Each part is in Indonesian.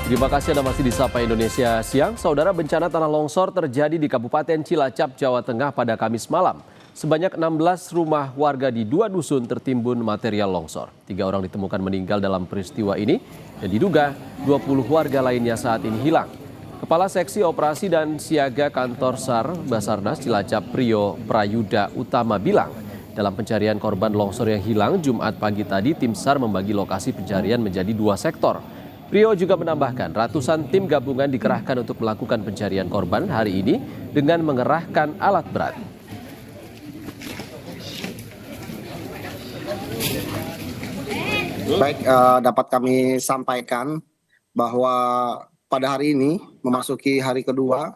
Terima kasih Anda masih di Sapa Indonesia Siang. Saudara, bencana tanah longsor terjadi di Kabupaten Cilacap, Jawa Tengah pada Kamis malam. Sebanyak 16 rumah warga di 2 dusun tertimbun material longsor. 3 orang ditemukan meninggal dalam peristiwa ini dan diduga 20 warga lainnya saat ini hilang. Kepala Seksi Operasi dan Siaga Kantor SAR Basarnas Cilacap Prio Prayuda Utama bilang, dalam pencarian korban longsor yang hilang Jumat pagi tadi, tim SAR membagi lokasi pencarian menjadi 2 sektor. Prio juga menambahkan ratusan tim gabungan dikerahkan untuk melakukan pencarian korban hari ini dengan mengerahkan alat berat. Baik, dapat kami sampaikan bahwa pada hari ini memasuki hari kedua,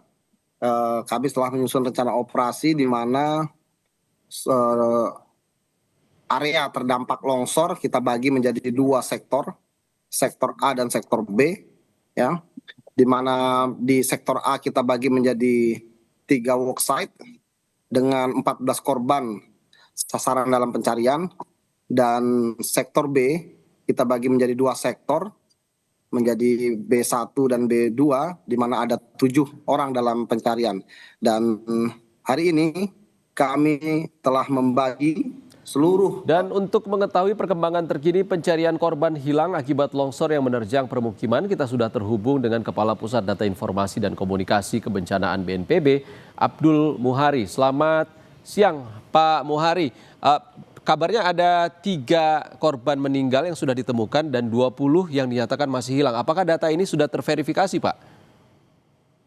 kami telah menyusun rencana operasi di mana area terdampak longsor kita bagi menjadi 2 sektor. Sektor A dan sektor B, ya, di mana di sektor A kita bagi menjadi 3 worksite dengan 14 korban sasaran dalam pencarian, dan sektor B kita bagi menjadi 2 sektor menjadi B1 dan B2 di mana ada 7 orang dalam pencarian. Dan hari ini kami telah membagi seluruh. Dan untuk mengetahui perkembangan terkini pencarian korban hilang akibat longsor yang menerjang permukiman, kita sudah terhubung dengan Kepala Pusat Data Informasi dan Komunikasi Kebencanaan BNPB, Abdul Muhari. Selamat siang, Pak Muhari. Kabarnya ada 3 korban meninggal yang sudah ditemukan dan 20 yang dinyatakan masih hilang. Apakah data ini sudah terverifikasi, Pak?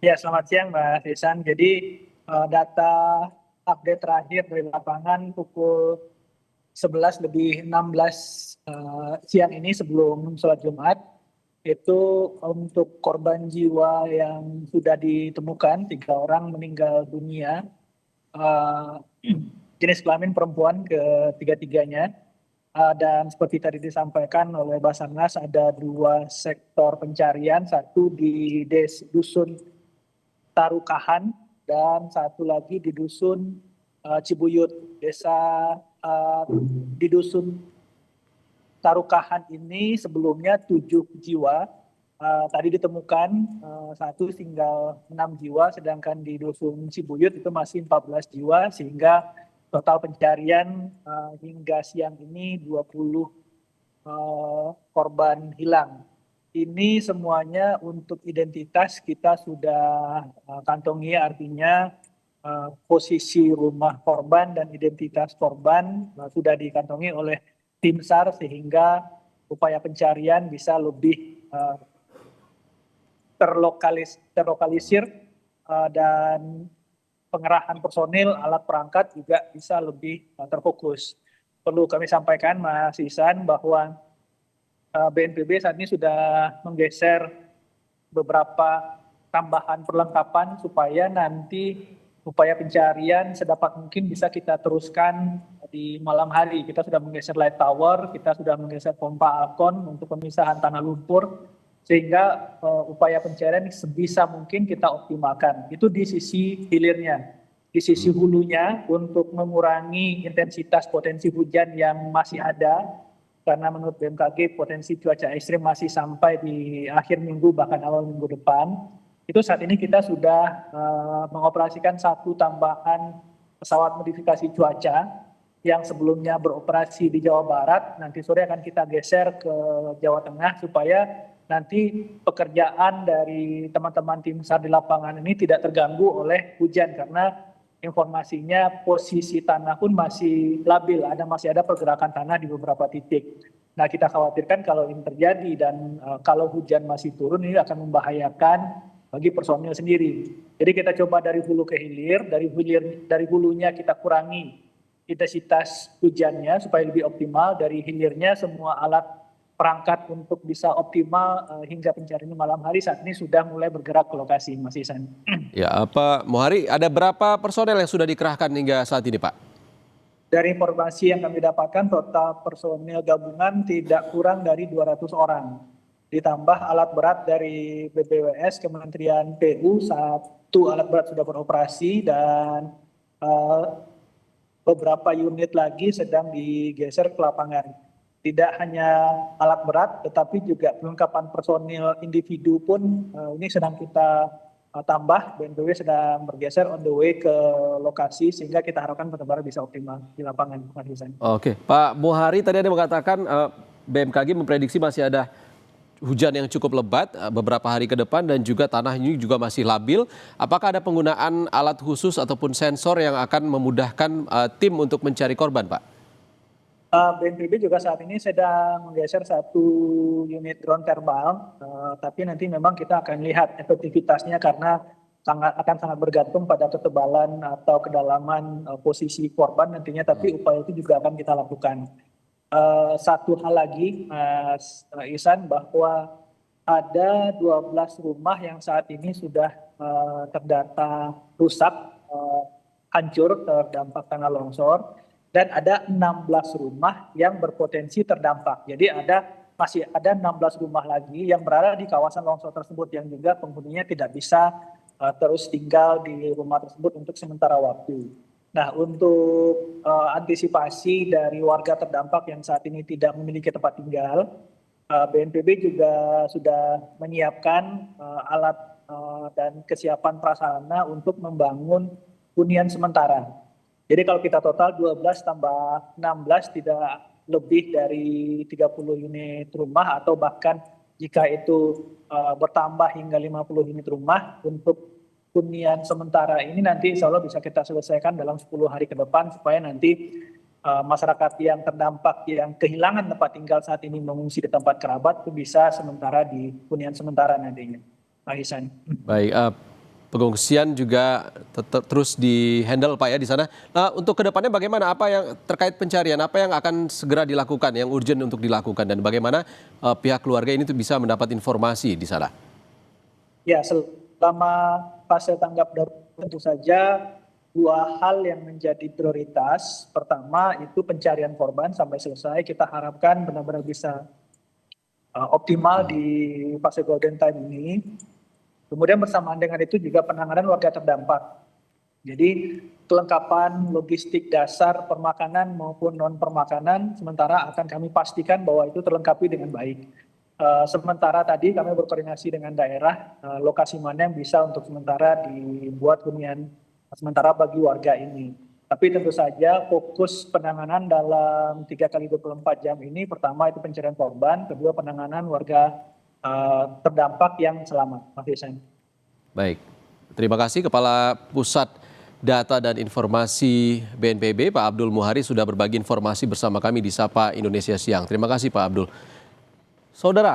Ya, selamat siang, Mbak Risan. Jadi data update terakhir dari lapangan pukul 11:16 siang ini sebelum sholat Jumat, itu untuk korban jiwa yang sudah ditemukan 3 orang meninggal dunia, jenis kelamin perempuan ketiga-tiganya, dan seperti tadi disampaikan oleh Basarnas ada 2 sektor pencarian, satu di dusun Tarukahan dan satu lagi di dusun Cibuyut. Di dusun Tarukahan ini sebelumnya 7 jiwa, tadi ditemukan 1 tinggal 6 jiwa, sedangkan di dusun Cibuyut itu masih 14 jiwa, sehingga total pencarian hingga siang ini 20 korban hilang. Ini semuanya untuk identitas kita sudah kantongi, artinya posisi rumah korban dan identitas korban sudah dikantongi oleh tim SAR, sehingga upaya pencarian bisa lebih terlokalisir dan pengerahan personil, alat perangkat juga bisa lebih terfokus. Perlu kami sampaikan, Mas Ihsan, bahwa BNPB saat ini sudah menggeser beberapa tambahan perlengkapan supaya nanti upaya pencarian sedapat mungkin bisa kita teruskan di malam hari. Kita sudah menggeser light tower, kita sudah menggeser pompa Alkon untuk pemisahan tanah lumpur, sehingga upaya pencarian sebisa mungkin kita optimalkan. Itu di sisi hilirnya. Di sisi hulunya, untuk mengurangi intensitas potensi hujan yang masih ada, karena menurut BMKG potensi cuaca ekstrim masih sampai di akhir minggu bahkan awal minggu depan. Itu saat ini kita sudah mengoperasikan 1 tambahan pesawat modifikasi cuaca yang sebelumnya beroperasi di Jawa Barat. Nanti sore akan kita geser ke Jawa Tengah supaya nanti pekerjaan dari teman-teman tim SAR di lapangan ini tidak terganggu oleh hujan, karena informasinya posisi tanah pun masih labil, masih ada pergerakan tanah di beberapa titik. Nah, kita khawatirkan kalau ini terjadi dan kalau hujan masih turun, ini akan membahayakan bagi personil sendiri. Jadi kita coba dari hulu ke hilir, dari hulunya kita kurangi intensitas hujannya supaya lebih optimal, dari hilirnya semua alat perangkat untuk bisa optimal hingga pencarian malam hari saat ini sudah mulai bergerak ke lokasi, Mas Ihsan. Ya, Pak Muhari, ada berapa personel yang sudah dikerahkan hingga saat ini, Pak? Dari informasi yang kami dapatkan, total personil gabungan tidak kurang dari 200 orang. Ditambah alat berat dari BPWS, Kementerian PU, 1 alat berat sudah beroperasi, dan beberapa unit lagi sedang digeser ke lapangan. Tidak hanya alat berat, tetapi juga perlengkapan personil individu pun ini sedang kita tambah. BNPB sedang bergeser on the way ke lokasi sehingga kita harapkan benar-benar bisa optimal di lapangan, Mas Ihsan. Oke, Pak Muhari tadi ada mengatakan BMKG memprediksi masih ada hujan yang cukup lebat beberapa hari ke depan dan juga tanah ini juga masih labil. Apakah ada penggunaan alat khusus ataupun sensor yang akan memudahkan tim untuk mencari korban, Pak? BNPB juga saat ini sedang menggeser satu unit drone terbang, tapi nanti memang kita akan lihat efektivitasnya karena akan sangat bergantung pada ketebalan atau kedalaman posisi korban nantinya, tapi upaya itu juga akan kita lakukan. Satu hal lagi, Mas Ihsan, bahwa ada 12 rumah yang saat ini sudah terdata rusak, hancur, terdampak tanah longsor. Dan ada 16 rumah yang berpotensi terdampak. Jadi masih ada 16 rumah lagi yang berada di kawasan longsor tersebut yang juga penghuninya tidak bisa terus tinggal di rumah tersebut untuk sementara waktu. Nah, untuk antisipasi dari warga terdampak yang saat ini tidak memiliki tempat tinggal, BNPB juga sudah menyiapkan alat dan kesiapan prasarana untuk membangun hunian sementara. Jadi kalau kita total 12 tambah 16 tidak lebih dari 30 unit rumah atau bahkan jika itu bertambah hingga 50 unit rumah untuk hunian sementara ini nanti insya Allah bisa kita selesaikan dalam 10 hari ke depan supaya nanti masyarakat yang terdampak yang kehilangan tempat tinggal saat ini mengungsi di tempat kerabat itu bisa sementara di hunian sementara nantinya. Pak Ihsan. Baik, pengungsian juga terus di-handle Pak ya di sana. Nah, untuk kedepannya bagaimana? Apa yang terkait pencarian, apa yang akan segera dilakukan, yang urgent untuk dilakukan, dan bagaimana pihak keluarga ini tuh bisa mendapat informasi di sana? Ya, selama fase tanggap darurat tentu saja dua hal yang menjadi prioritas. Pertama itu pencarian korban sampai selesai. Kita harapkan benar-benar bisa optimal di fase golden time ini. Kemudian bersamaan dengan itu juga penanganan warga terdampak. Jadi kelengkapan logistik dasar permakanan maupun non permakanan sementara akan kami pastikan bahwa itu terlengkapi dengan baik. Sementara tadi kami berkoordinasi dengan daerah lokasi mana yang bisa untuk sementara dibuat hunian sementara bagi warga ini. Tapi tentu saja fokus penanganan dalam 3x24 jam ini pertama itu pencarian korban, kedua penanganan warga terdampak yang selamat, Mas Ihsan. Baik, terima kasih Kepala Pusat Data dan Informasi BNPB Pak Abdul Muhari sudah berbagi informasi bersama kami di Sapa Indonesia Siang. Terima kasih Pak Abdul. Saudara.